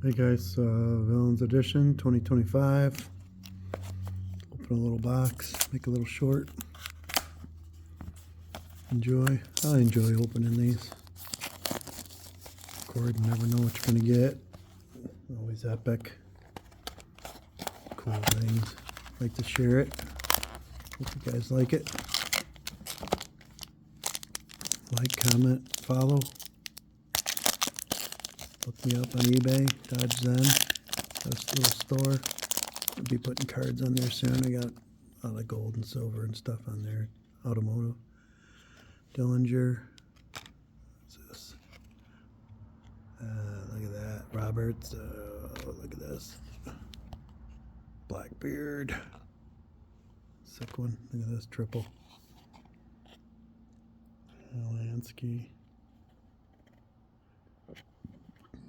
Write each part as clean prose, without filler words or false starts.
Hey guys, Villians Edition 2025. Open a little box, make a little short. Enjoy. I enjoy opening these. Record, you never know what you're gonna get. Always epic. Cool things. Like to share it. Hope you guys like it. Like, comment, follow. Look me up on eBay, Dodge Zen. This little store. I'll be putting cards on there soon. I got a lot of gold and silver and stuff on there. Automotive. Dillinger. What's this? Look at that. Roberts. Look at this. Blackbeard. Sick one. Look at this. Triple. Lansky.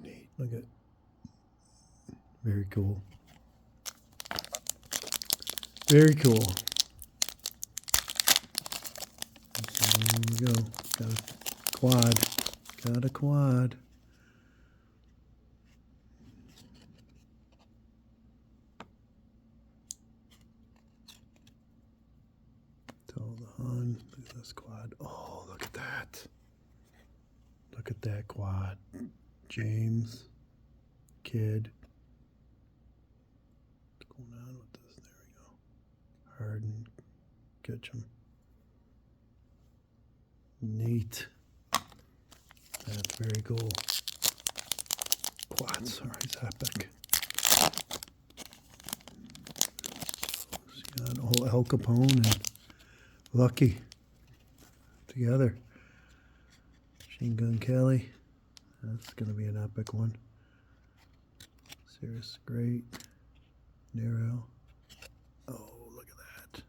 Neat. Look at. Very cool. Very cool. So there we go. Got a quad. Got a quad. Tell the Hun. Look at this quad. Oh, look at that. Look at that quad. James. Kid. What's going on with this? There we go. Harden. Ketchum. Neat. That's very cool. Quads are always epic. So got old Al Capone and Lucky together. Machine Gun Kelly. That's going to be an epic one. Serious Great. Nero. Oh, look at that.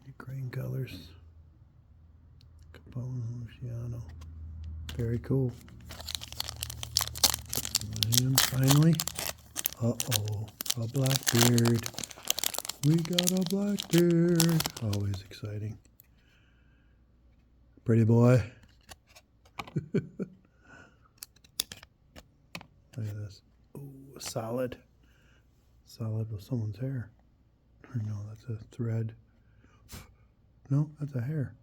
Ukraine colors. Capone, Luciano. Very cool. And finally, uh-oh, a Blackbeard. We got a Blackbeard. Always exciting. Pretty boy. Look at this. Oh, solid. Solid with someone's hair. Or no, that's a thread. No, that's a hair.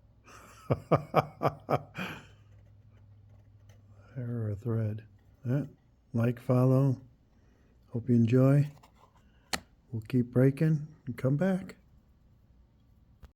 Hair or a thread. Like, follow. Hope you enjoy. We'll keep breaking and come back.